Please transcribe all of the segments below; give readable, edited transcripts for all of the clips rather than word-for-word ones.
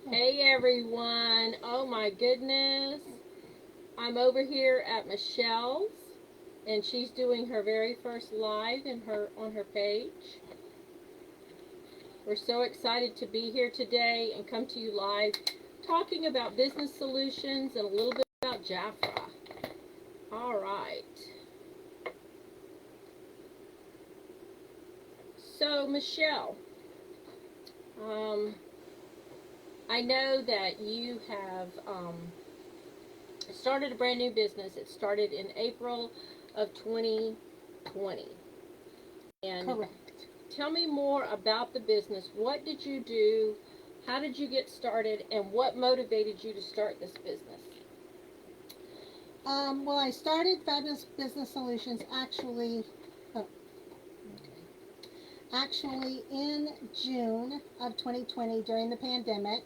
Hey everyone. Oh my goodness. I'm over here at Michelle's and she's doing her very first live on her page. We're so excited to be here today and come to you live talking about business solutions and a little bit about Jafra. All right. So Michelle, I know that you have started a brand new business. It started in April of 2020. And Correct. Tell me more about the business. What did you do? How did you get started? And what motivated you to start this business? Well, I started Fabulous Business Solutions actually in June of 2020 during the pandemic.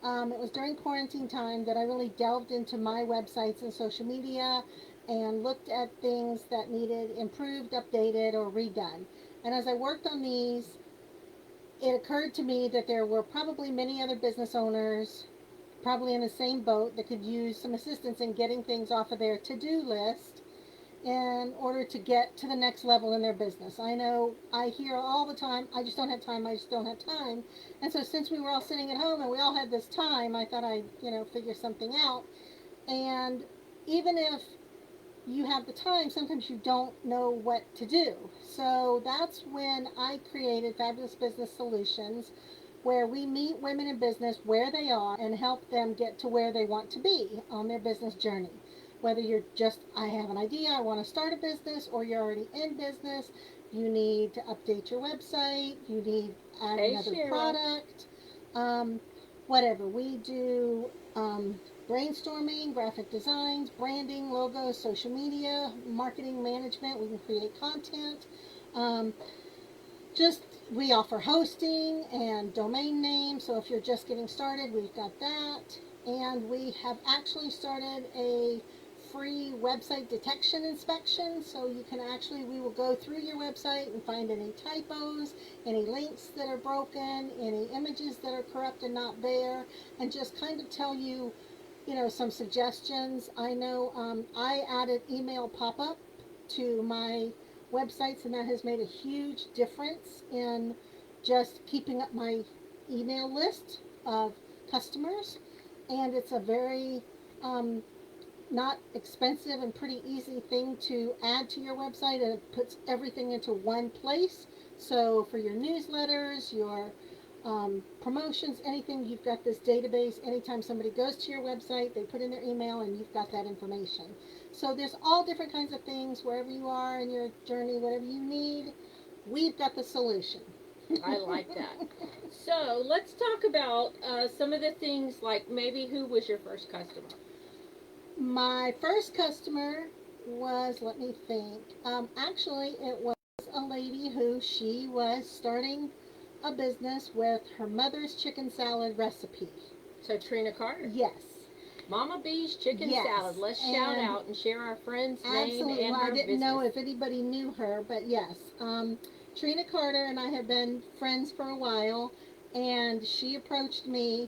It was during quarantine time that I really delved into my websites and social media and looked at things that needed improved, updated, or redone. And as I worked on these, it occurred to me that there were probably many other business owners probably in the same boat that could use some assistance in getting things off of their to-do list in order to get to the next level in their business. I know I hear all the time, I just don't have time, I just don't have time. And so since we were all sitting at home and we all had this time, I thought I'd, figure something out. And even if you have the time, sometimes you don't know what to do. So that's when I created Fabulous Business Solutions, where we meet women in business where they are and help them get to where they want to be on their business journey. Whether you're just, I have an idea, I want to start a business, or you're already in business, you need to update your website, you need to add another product, whatever. We do brainstorming, graphic designs, branding, logos, social media, marketing management. We can create content. Um, just we offer hosting and domain names. So if you're just getting started, we've got that. And we have actually started a free website detection inspection. So you can actually, we will go through your website and find any typos, any links that are broken, any images that are corrupt and not there, and just kind of tell you, some suggestions. I know I added email pop-up to my websites, and that has made a huge difference in just keeping up my email list of customers. And it's a very not expensive and pretty easy thing to add to your website, and it puts everything into one place. So for your newsletters, your promotions, anything, you've got this database. Anytime somebody goes to your website, they put in their email and you've got that information. So there's all different kinds of things wherever you are in your journey, whatever you need, we've got the solution. I like that. So let's talk about some of the things, like maybe who was your first customer? My first customer was, let me think, actually it was a lady who she was starting a business with her mother's chicken salad recipe. So Trina Carter. Yes. Mama B's Chicken Salad. Let's shout out and share our friend's name and her I didn't business. know if anybody knew her, but yes. Trina Carter and I have been friends for a while, and she approached me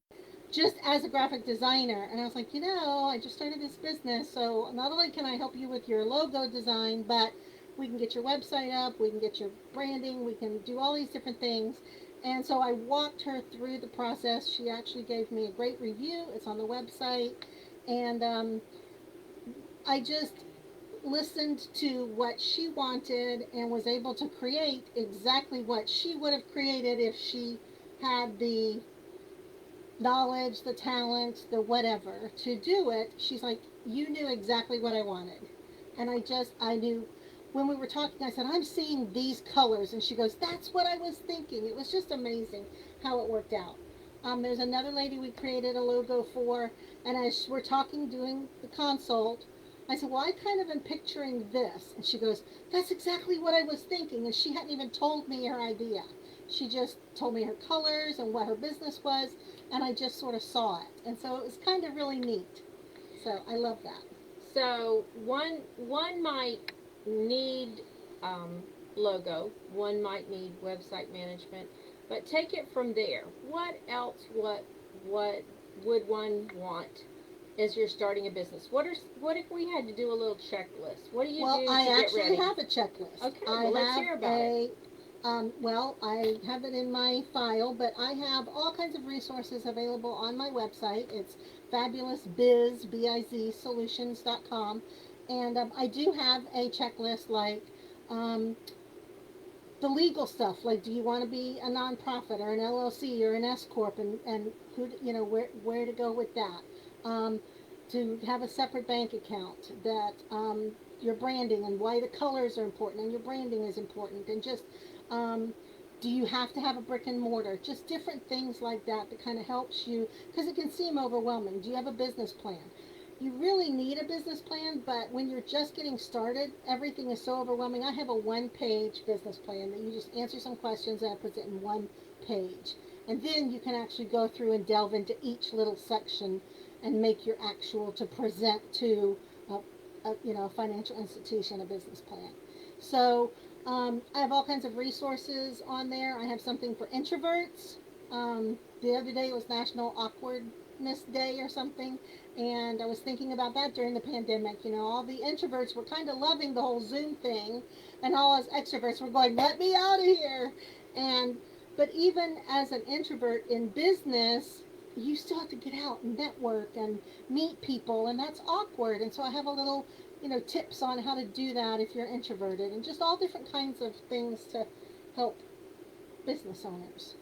just as a graphic designer, and I was like, I just started this business, so not only can I help you with your logo design, but we can get your website up, we can get your branding, we can do all these different things. And so I walked her through the process. She actually gave me a great review. It's on the website. And I just listened to what she wanted and was able to create exactly what she would have created if she had the knowledge, the talent, the whatever to do it. She's like, you knew exactly what I wanted. And I knew when we were talking, I said, I'm seeing these colors. And she goes, that's what I was thinking. It was just amazing how it worked out. There's another lady we created a logo for, and as we're talking, doing the consult, I said, well, I kind of am picturing this. And she goes, that's exactly what I was thinking. And she hadn't even told me her idea. She just told me her colors and what her business was, and I just sort of saw it. And so it was kind of really neat. So I love that. So one might need logo, one might need website management, But take it from there. What else? What would one want as you're starting a business? What if we had to do a little checklist? What do you Well, do I to get actually ready? have a checklist. Okay, I well, let's have hear about it. well, I have it in my file, but I have all kinds of resources available on my website. It's fabulousbiz, B-I-Z, solutions.com. And I do have a checklist like um, the legal stuff. Like, do you want to be a nonprofit or an LLC or an S corp, and who, where to go with that? Um, to have a separate bank account, that your branding and why the colors are important and your branding is important, and just um, do you have to have a brick and mortar? Just different things like that that kind of helps you, because it can seem overwhelming. Do you have a business plan? You really need a business plan, but when you're just getting started, everything is so overwhelming. I have a one-page business plan that you just answer some questions and it puts it in one page. And then you can actually go through and delve into each little section and make your actual to present to a financial institution a business plan. So I have all kinds of resources on there. I have something for introverts. The other day it was National Awkwardness Day or something, and I was thinking about that during the pandemic. All the introverts were kind of loving the whole Zoom thing, and all us extroverts were going, "Let me out of here!" And but even as an introvert in business, you still have to get out and network and meet people, and that's awkward. And so I have a little, tips on how to do that if you're introverted, and just all different kinds of things to help business owners.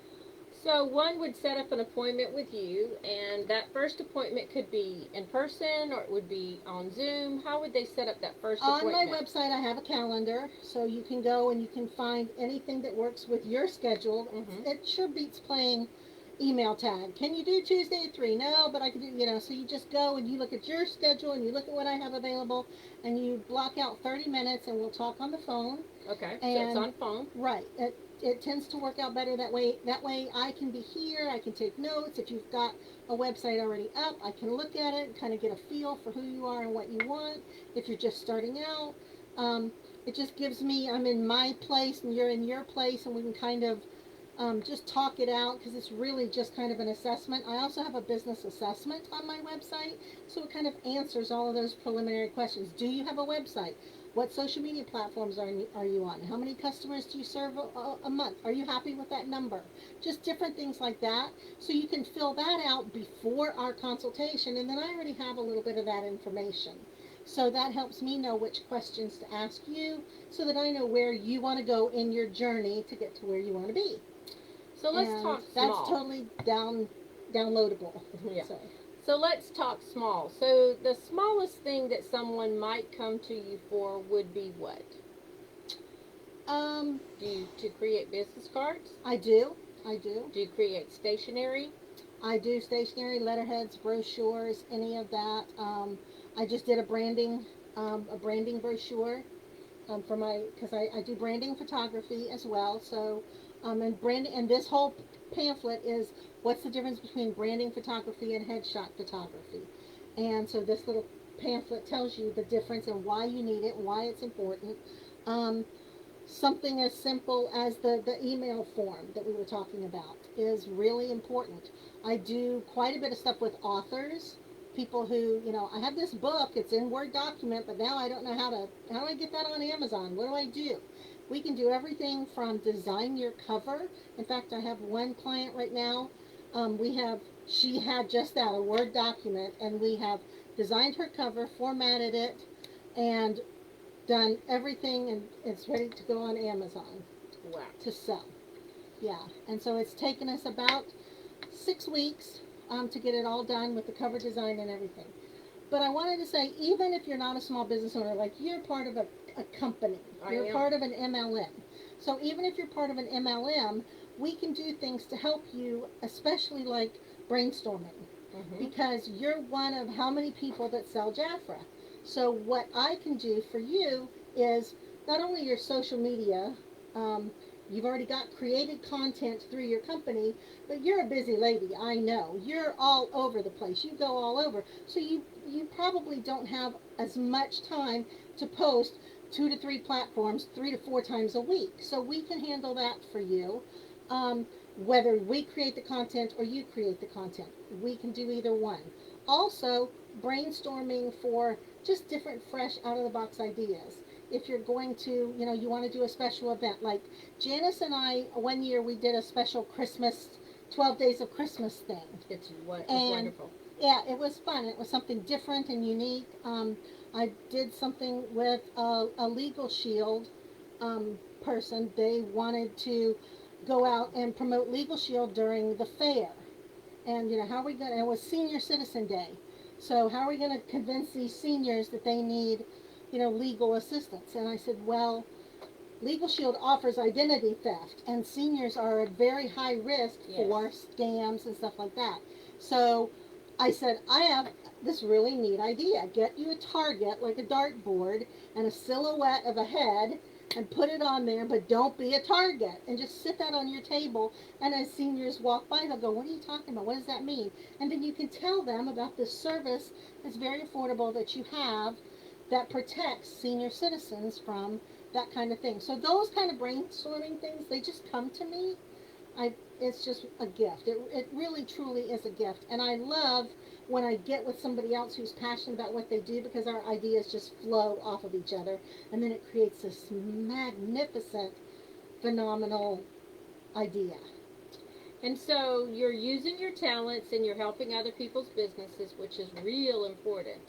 So one would set up an appointment with you, and that first appointment could be in person or it would be on Zoom. How would they set up that first On my appointment? website, I have a calendar, so you can go and you can find anything that works with your schedule. Mm-hmm. It sure beats playing email tag. Can you do Tuesday at 3? No, but I can do. So you just go and you look at your schedule and you look at what I have available, and you block out 30 minutes and we'll talk on the phone. Okay, so it's And on phone. right, it tends to work out better that way. That way I can be here, I can take notes. If you've got a website already up, I can look at it and kind of get a feel for who you are and what you want. If you're just starting out, it just gives me, I'm in my place and you're in your place, and we can kind of just talk it out, because it's really just kind of an assessment. I also have a business assessment on my website, so it kind of answers all of those preliminary questions. Do you have a website? What social media platforms are you on? How many customers do you serve a month? Are you happy with that number? Just different things like that. So you can fill that out before our consultation, and then I already have a little bit of that information. So that helps me know which questions to ask you, so that I know where you want to go in your journey to get to where you want to be. So let's And talk that's small. totally downloadable. Yeah. So. So let's talk small. So the smallest thing that someone might come to you for would be what? To create business cards? I do. Do you create stationery? I do stationery, letterheads, brochures, any of that. I just did a branding brochure for because I do branding photography as well. So, and branding, and this whole pamphlet is what's the difference between branding photography and headshot photography. And so this little pamphlet tells you the difference and why you need it, and why it's important. Um, Something as simple as the email form that we were talking about is really important. I do quite a bit of stuff with authors, people who, I have this book, it's in Word document, but now I don't know how do I get that on Amazon? What do I do? We can do everything from design your cover. In fact, I have one client right now. She had just that, a Word document, and we have designed her cover, formatted it, and done everything, and it's ready to go on Amazon Wow. to sell. Yeah, and so it's taken us about 6 weeks to get it all done with the cover design and everything. But I wanted to say, even if you're not a small business owner, like you're part of a company, you're part of an MLM. So even if you're part of an MLM, we can do things to help you, especially like brainstorming, because you're one of how many people that sell Jafra. So what I can do for you is not only your social media, you've already got created content through your company, but you're a busy lady, I know. You're all over the place. You go all over. So you probably don't have as much time to post 2 to 3 platforms 3 to 4 times a week. So we can handle that for you. whether we create the content or you create the content. We can do either one. Also, brainstorming for just different, fresh, out of the box ideas. If you're going to, you want to do a special event, like Janice and I, one year we did a special Christmas, 12 Days of Christmas thing. It's And wonderful. yeah, it was fun. It was something different and unique. I did something with a legal shield person. They wanted to go out and promote Legal Shield during the fair. And, how are we going to, it was Senior Citizen Day. So how are we going to convince these seniors that they need, legal assistance? And I said, well, Legal Shield offers identity theft, and seniors are at very high risk for scams and stuff like that. So I said, I have this really neat idea. Get you a target, like a dartboard, and a silhouette of a head, and put it on there, but don't be a target. And just sit that on your table, and as seniors walk by, they'll go, what are you talking about? What does that mean? And then you can tell them about this service that's very affordable that you have that protects senior citizens from that kind of thing. So those kind of brainstorming things, they just come to me. It's just a gift. It really, truly is a gift. And I love when I get with somebody else who's passionate about what they do, because our ideas just flow off of each other. And then it creates this magnificent, phenomenal idea. And so you're using your talents and you're helping other people's businesses, which is real important.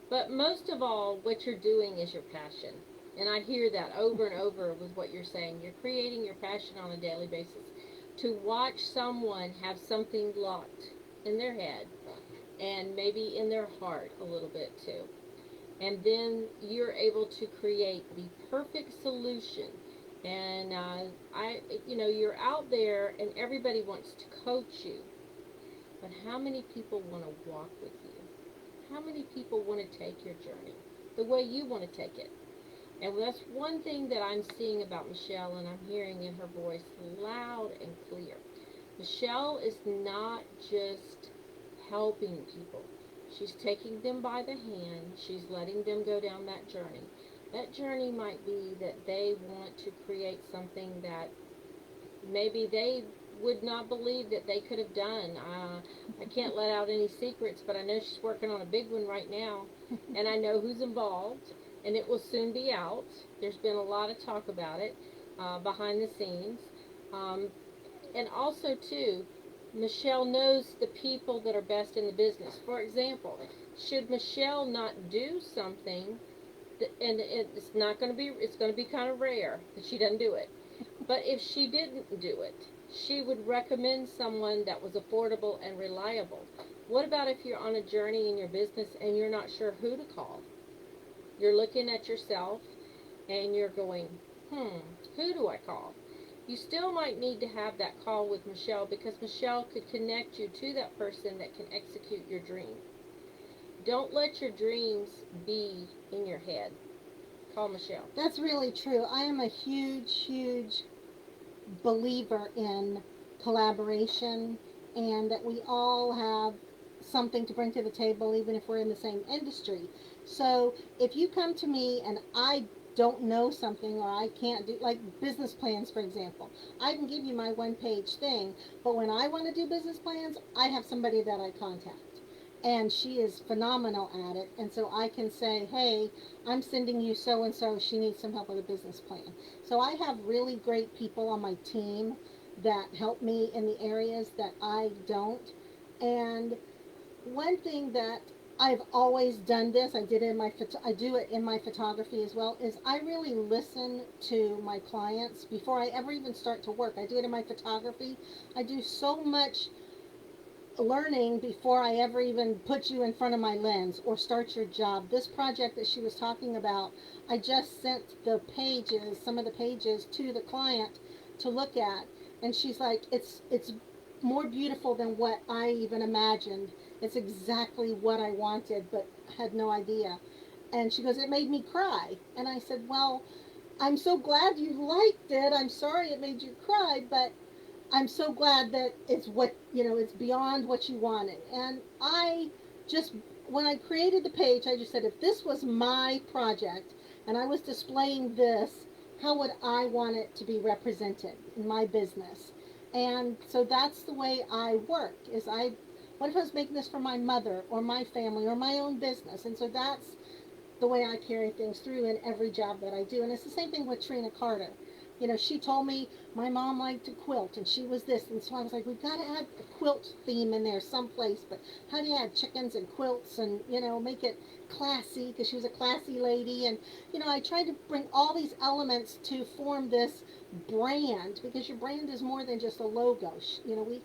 But most of all, what you're doing is your passion. And I hear that over and over with what you're saying. You're creating your passion on a daily basis. To watch someone have something locked in their head and maybe in their heart a little bit too. And then you're able to create the perfect solution. And you're out there and everybody wants to coach you. But how many people want to walk with you? How many people want to take your journey the way you want to take it? And that's one thing that I'm seeing about Michelle, and I'm hearing in her voice loud and clear. Michelle is not just helping people. She's taking them by the hand. She's letting them go down that journey. That journey might be that they want to create something that maybe they would not believe that they could have done. I can't let out any secrets, but I know she's working on a big one right now, and I know who's involved. And it will soon be out. There's been a lot of talk about it behind the scenes. And also, too, Michelle knows the people that are best in the business. For example, should Michelle not do something, and it's going to be kind of rare that she doesn't do it. But if she didn't do it, she would recommend someone that was affordable and reliable. What about if you're on a journey in your business and you're not sure who to call? You're looking at yourself and you're going, who do I call? You still might need to have that call with Michelle, because Michelle could connect you to that person that can execute your dream. Don't let your dreams be in your head. Call Michelle. That's really true. I am a huge, huge believer in collaboration, and that we all have something to bring to the table, even if we're in the same industry. So if you come to me and I don't know something, or I can't do, like business plans, for example, I can give you my one-page thing, but when I want to do business plans, I have somebody that I contact. And she is phenomenal at it. And so I can say, hey, I'm sending you so-and-so. She needs some help with a business plan. So I have really great people on my team that help me in the areas that I don't. And one thing that I've always done this, I do it in my photography as well, is I really listen to my clients before I ever even start to work. I do it in my photography. I do so much learning before I ever even put you in front of my lens or start your job. This project that she was talking about, I just sent some of the pages to the client to look at, and she's like, it's more beautiful than what I even imagined. It's exactly what I wanted, but had no idea. And she goes, it made me cry. And I said, well, I'm so glad you liked it. I'm sorry it made you cry, but I'm so glad that it's it's beyond what you wanted. And when I created the page, I just said, if this was my project and I was displaying this, how would I want it to be represented in my business? And so that's the way I work. What if I was making this for my mother or my family or my own business? And so that's the way I carry things through in every job that I do. And it's the same thing with Trina Carter. You know, she told me my mom liked to quilt and she was this. And so I was like, we've got to add a quilt theme in there someplace. But how do you add chickens and quilts and, you know, make it classy? Because she was a classy lady. And, you know, I tried to bring all these elements to form this brand, because your brand is more than just a logo. You know, we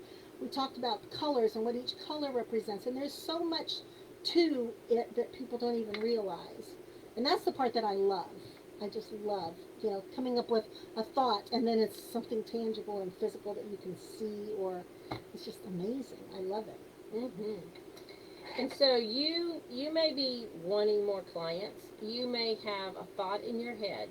talked about colors and what each color represents. And there's so much to it that people don't even realize. And that's the part that I love. I just love, you know, coming up with a thought and then it's something tangible and physical that you can see, or it's just amazing. I love it. Mm-hmm. And so you may be wanting more clients. You may have a thought in your head.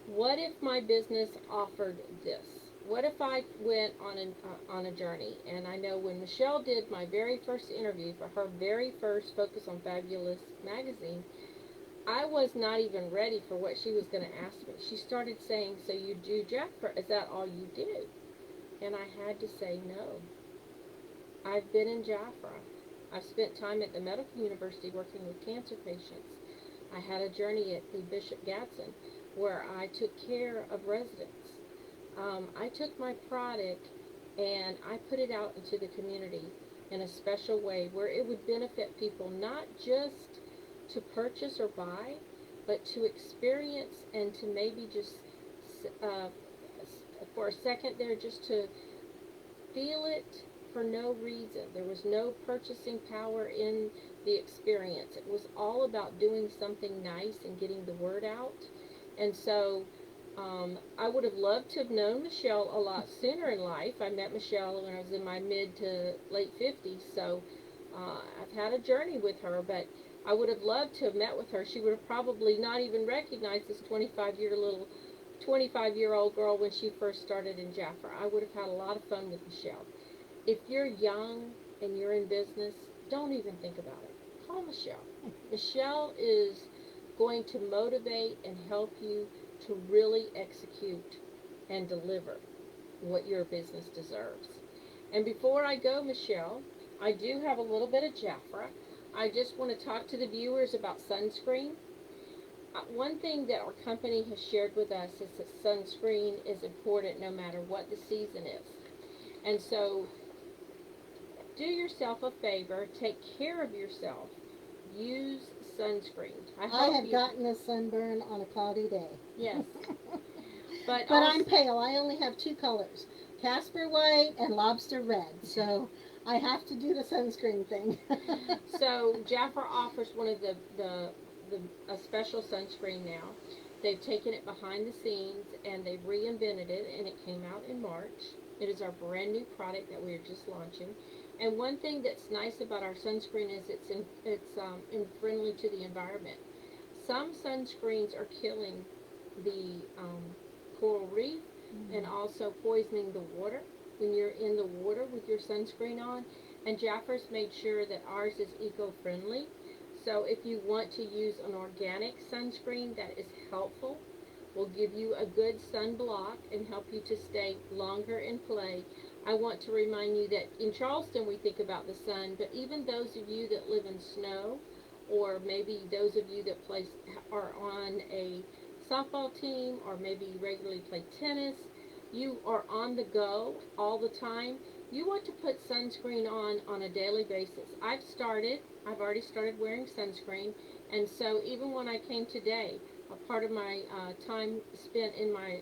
What if my business offered this? What if I went on a journey? And I know when Michelle did my very first interview for her very first Focus on Fabulous magazine, I was not even ready for what she was going to ask me. She started saying, so you do Jafra, is that all you do? And I had to say no. I've been in Jafra. I've spent time at the Medical University working with cancer patients. I had a journey at the Bishop Gadsden where I took care of residents. I took my product and I put it out into the community in a special way where it would benefit people, not just to purchase or buy, but to experience and to maybe just for a second there, just to feel it for no reason. There was no purchasing power in the experience. It was all about doing something nice and getting the word out. And so I would have loved to have known Michelle a lot sooner in life. I met Michelle when I was in my mid to late 50s, so I've had a journey with her, but I would have loved to have met with her. She would have probably not even recognized this 25-year-old girl when she first started in Jafra. I would have had a lot of fun with Michelle. If you're young and you're in business, don't even think about it. Call Michelle. Michelle is going to motivate and help you to really execute and deliver what your business deserves. And before I go, Michelle, I do have a little bit of Jafra. I just want to talk to the viewers about sunscreen. One thing that our company has shared with us is that sunscreen is important no matter what the season is. And so do yourself a favor, take care of yourself, use sunscreen. I have gotten a sunburn on a cloudy day. Yes. But I'm pale. I only have two colors, Casper white and lobster red. So I have to do the sunscreen thing. So Jafra offers one of a special sunscreen now. They've taken it behind the scenes and they've reinvented it, and it came out in March. It is our brand new product that we are just launching. And one thing that's nice about our sunscreen is it's friendly to the environment. Some sunscreens are killing the coral reef and also poisoning the water when you're in the water with your sunscreen on. And Jafra's made sure that ours is eco-friendly. So if you want to use an organic sunscreen that is helpful, will give you a good sunblock and help you to stay longer in play. I want to remind you that in Charleston we think about the sun, but even those of you that live in snow, or maybe those of you that are on a softball team, or maybe regularly play tennis, you are on the go all the time. You want to put sunscreen on a daily basis. I've already started wearing sunscreen, and so even when I came today, a part of my time spent in my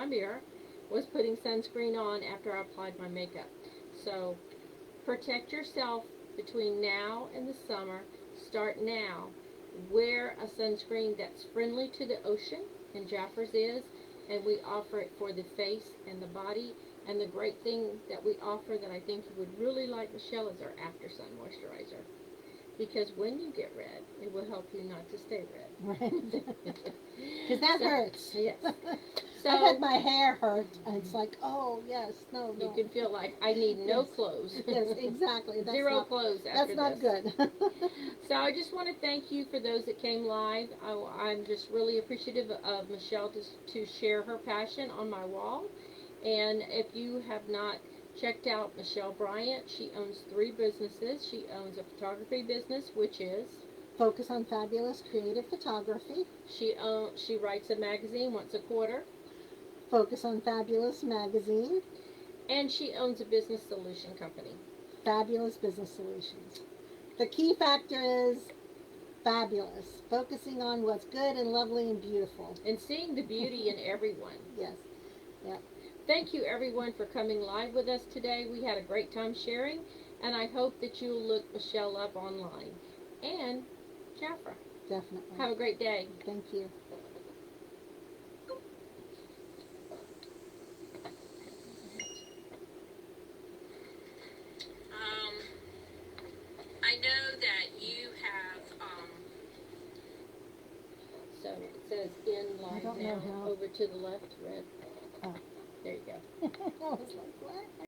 mirror was putting sunscreen on after I applied my makeup. So protect yourself between now and the summer. Start now. Wear a sunscreen that's friendly to the ocean, and Jafra's is, and we offer it for the face and the body. And the great thing that we offer that I think you would really like, Michelle, is our After Sun Moisturizer. Because when you get red, it will help you not to stay red. Right. Because that hurts. Yes. So I've had my hair hurt, and it's like, oh, yes, no. You can feel like I need no clothes. Yes, exactly. Zero clothes after this. That's not good. So I just want to thank you for those that came live. I'm just really appreciative of Michelle to share her passion on my wall. And if you have not checked out Michelle Bryant, she owns 3 businesses. She owns a photography business, which is Focus on Fabulous Creative Photography. she writes a magazine once a quarter, Focus on Fabulous Magazine. and she owns a business solution company. Fabulous Business Solutions. The key factor is fabulous, focusing on what's good and lovely and beautiful. And seeing the beauty in everyone. Yes. Thank you everyone for coming live with us today. We had a great time sharing, and I hope that you'll look Michelle up online. And Jafra. Definitely. Have a great day. Thank you. I know that you have, so it says in live don't now, know how. over to the left, red. Oh. There you go. I was like, what?